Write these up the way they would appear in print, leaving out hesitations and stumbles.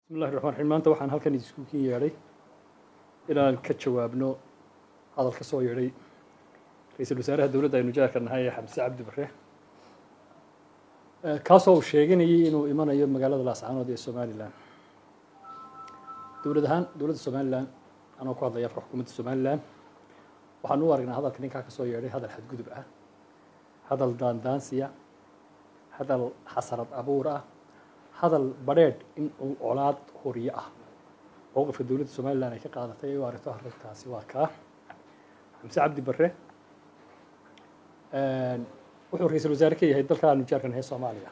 بسم الله الرحمن الرحيم maanta waxaan halkan iskuulkii yeedhay inaan ka jawaabno hadal ka soo yeedhay ra'iisul wasaaraha dowladda aynu jaarka nahay Xamse Cabdi Barre kaasoo uu sheeganayay inuu imanayo magaalada Laascaanood ee Soomaaliland dowladda Soomaaliland anoo ku hadlaya xukuumadda Soomaaliland waxaan u aragnaa hadalka ninka ka soo yeedhay hadal xadgudub ah hadal daandaansiya hadal xasarad abuur ah hadal badheedh in uu colaad horiye ah mowqifka dowladda Soomaaliland ay ka qaadatay ay u aragto arrintaasi waa kaa Xamse Cabdi Barre wuxuu ra'iisul wasaare ka yahay dalka aanu jaarka nahay Soomaaliya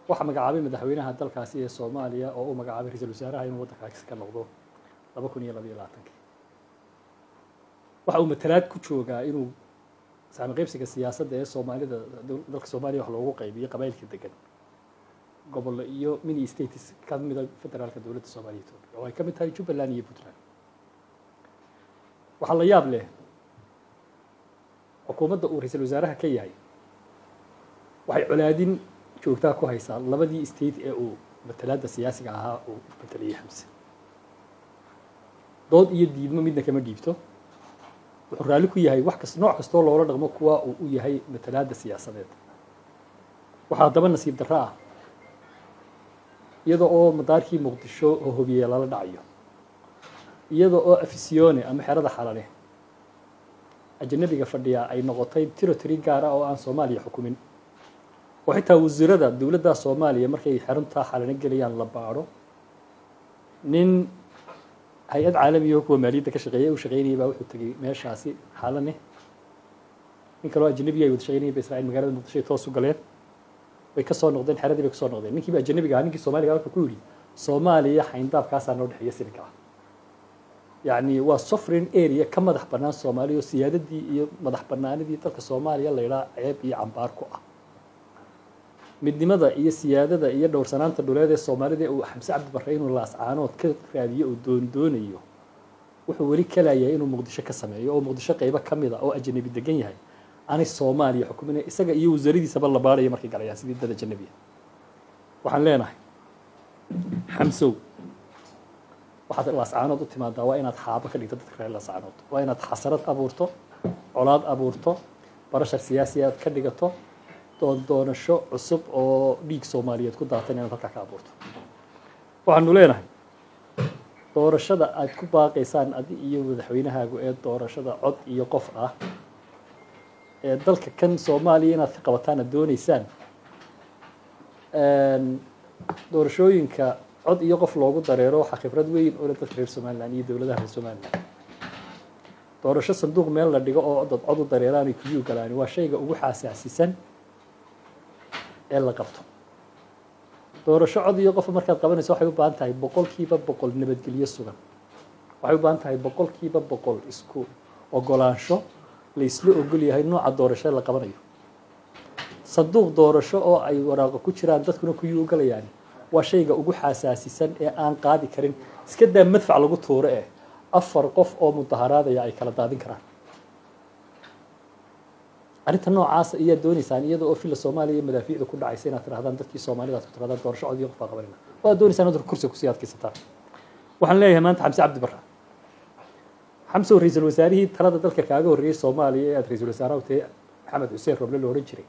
waxa magacaabay madaxweynaha dalkaasi ee Soomaaliya oo uu magacaabay ra'iisul wasaaraha inuu waddankaasi ka noqdo 2022 waxa uu matalaad ku joogaa inuu saami qaybsiga siyaasadda ee Soomaalida dalka Soomaaliya wax loogu qaybiyo qabaylka degan gobol iyo mini states ka mid ah federaalka dowladda Soomaaliya oo ay ka mid tahay Jubbaland iyo Puntland waxa la yaab leh xukuumadda uu ra'iisul wasaaraha ka yahay waxay colaadin joogtaa ku haysaa labadii state ee uu matalaadda siyaasiga ahaa uu mataliyay Xamse dood iyo diidmo midna kama dhiibto wuxuu raali ku yahay wax kasta nooc kasta oo loola dhaqmo kuwa uu u yahay matalaadda siyaasadeed waxaa daba nasiib darro ah iyada oo madaarkii Muqdisho oo hubiyay lala dhacayo iyada oo afisyoone ama xerada xalale ajnabiga fadhiya ay noqotay territory gaar ah oo aan Soomaaliya xukumin oo xitaa wasiirada dowladda Soomaaliya markay xarunta xalane galiyaan la baaro nin hay'ad caalami ah oo kuwa maaliyadda ka shaqeeyay uu shaqeynayay baa wuxuu tagay meeshaasi xalane in kale oo ajnabi ay wada shaqeynayay Israa'iil magaalada Muqdisho toos u galeen way ka soo noqdeen xeradii bay ka soo noqdeen ninkii ajnabiga ninkii Soomaaliga wuxuu ku yiri Soomaaliya xayndaabkaas aan u dhaxeeyo sinka يعني waa sovereign area ka madax banaan Soomaaliya siyaadadii iyo madax banaanidii dalka Soomaaliya la yiraahdo ceeb iyo cambaar ku ah midnimada iyo siyaadada iyo dhowrsanaanta dhuleed ee Soomaalida uu Xamse Cabdi Barre inuu Laascaanood ka raadiyo oo doonayo wuxuu wali kalaayay inuu Muqdisho ka sameeyo oo Muqdisho qayb ka mid ah oo ajnabi degan yahay aanay Soomaaliya xukumin isaga iyo wasaaradiisaba la baarayo markay galayaan sidii dad ajnabi waxaan leenahay Xamse waxaad Laascaanood u timaadaa waa inaad xaabo ka dhigto dadka reer Laascaanood waa inaad xasarad abuurto colaad abuurto barashar siyaasiyaad ka dhigato doonasho cusub oo dhiig Soomaaliyeed ku daatan inaad halka ka abuurto waxaanu leenahay doorashada aad ku baaqaysaan adi iyo madaxweynahaagu ee doorashada cod iyo qof ah ee dalka kan Soomaaliya inaad ka qabataan doonaysaan doorashooyinka cod iyo qof loogu dareero waxa khibrad weyn oo dadka reer Soomaaliland iyo dawladaha reer Soomaaliland doorasho sanduuq meel la dhigo oo dad cod u dareeraan ay ku galaan waa shayga ugu xasaasisan ee la qabto doorasho cod iyo qof markaad qabanayso waxay u baahan tahay 100% nabadgelyo sugan waxay u baahan tahay 100% isku ogolaansho la isla ogol yahay nooca doorasho la qabanayo sanduuq doorasho oo ay waraaqo ku jiraan dadkuna ku ogolayaan waa shayga ugu xasaasisan ee aan qaadi karin iska daa madfac lagu tuuro ee afar qof oo mudaharaadaya ay kala daadin karaan arinta noocaas ayaa doonaysaan iyada oo fil Soomaaliya madaafiicda ku dhacaysa inaad tirahdaan dadkii Soomaalida ku tirahdaan doorasho cod iyo qof qabanayna waa doonaysaan inaad kursi ku siyaadkiisataan waxaan leeyahay maanta Xamse Cabdi Barre Xamse ra'iisul wasaarihii talada dalka kaaga horeeyay Soomaaliya ee ra'iisul wasaaraha uu Maxamed Xuseen Roble loo oran jiray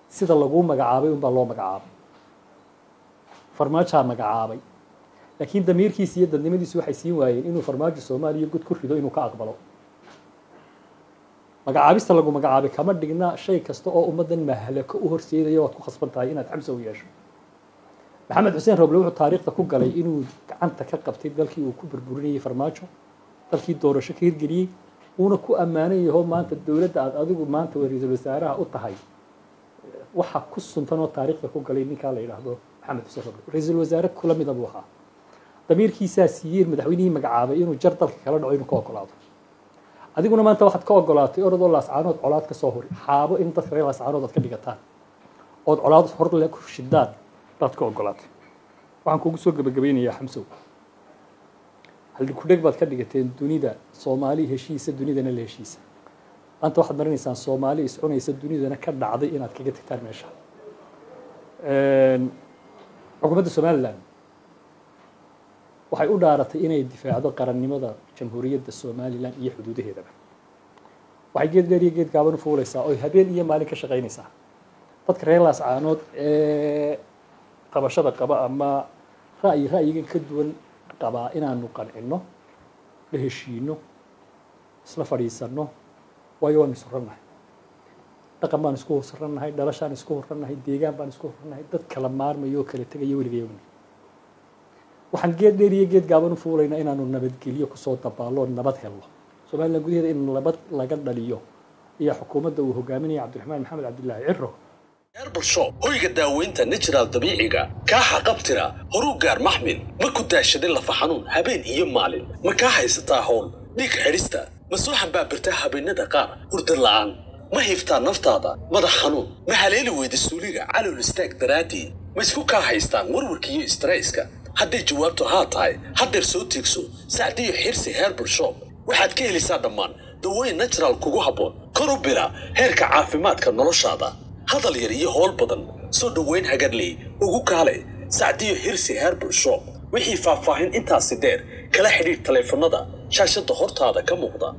sida lagu magacaabay baa loo magacaabay farmaajo magacaabay laakiin damiirkiisa iyo dadnimadiisu waxay siin waayeen inuu farmaajo Soomaaliya gud ku rido inuu ka aqbalo magacaabista lagu magacaabay kama dhigna shay kasta oo ummadan mahalaka u horseedayo waad ku khasban tahay inaad Xamse u yeesho Maxamed Xuseen Roble wuxuu taariikhda ku galay inuu gacanta ka qabtay dalkii uu ku burburinayay farmaajo dalkii doorasho ka hirgeliyay uuna ku ammaanay yahay maanta dawladda aad adigu maanta ra'iisul wasaaraha u tahay waxa ku suntan oo taariikhda ku galay ninka la yiraahdo محمد حسين ربلي رئيس الوزراء كل مدة بوها ضمير كيسا سير مدحوينه مقعابة إنه جرد الكلام عينه كوكولات هذه قلنا ما أنت واحد كوكولات يرد الله سعانات علات كصهور حابو إنت تخرج الله سعانات كدقتان أو علات حر لك شداد لا كوكولات وعن كوكو سوق بجبيني يا حمسو هل كودك بعد كدقتين دوني ده صومالي هشيسة دوني ده نل هشيسة أنت واحد مرة إنسان صومالي يسعوني يسد دوني ده نكرد عضي إنك كجت كتير ماشى حكومة Soomaaliland waxay u dhaaratay inay difaacdo qarannimada jamhuuriyadda Somaliland iyo xuduudaheedaba waxay geed dheer iyo geed gaaban u fuulaysaa oo habeen iyo maalin ka shaqaynaysaa dadka reer Laascaanood ee qabashada qaba ama ra'yigan ka duwan qaba inaanu qancino la heshiino isla fadhiisano waayo waan isku ranahay dhaqan baan isku horranahay dhalashaan isku horranahay deegaan baan isku horranahay dad kala maarmayo kala tagayo weligeeyo waxaan geed dheer iyo geed gaaban u fuulaynaa inaanu nabadgelyo ku soo dabaalo nabad helo Soomaaliland gudaheeda in nabad laga dhaliyo iyo xukuumadda uu hogaaminayo Cabdiraxmaan Maxamed Cabdullaahi Cirro Herbal hoyga daaweynta natural dabiiciga ka xaqabtira horu gaar maxmil ma ku daashadin la faxanuun habeen iyo maalin ma ka haysataa howl dhig xirista ma soo xambaabirta habeenada qaar hurdo la'aan ma hiftaa naftaada madax xanuun ma haleeli weydi suuliga calool istaag daraadi ma isku ka haystaan warwarka iyo stresska haddii jawaabtu haa tahay haddeer soo tiigso Saacadiyo Xirsi Herbal Shop waxaad ka helaysaa dhammaan dawooyin natural kugu habboon kor u bira heerka caafimaadka noloshaada hadal yar iyo howl badan soo dhaweyn hagarley ugu kaale Saacadiyo Xirsi Herbal Shop wixii faahfaahin intaasi dheer kala xiriir taleefanada shaashada hortaada ka muuqda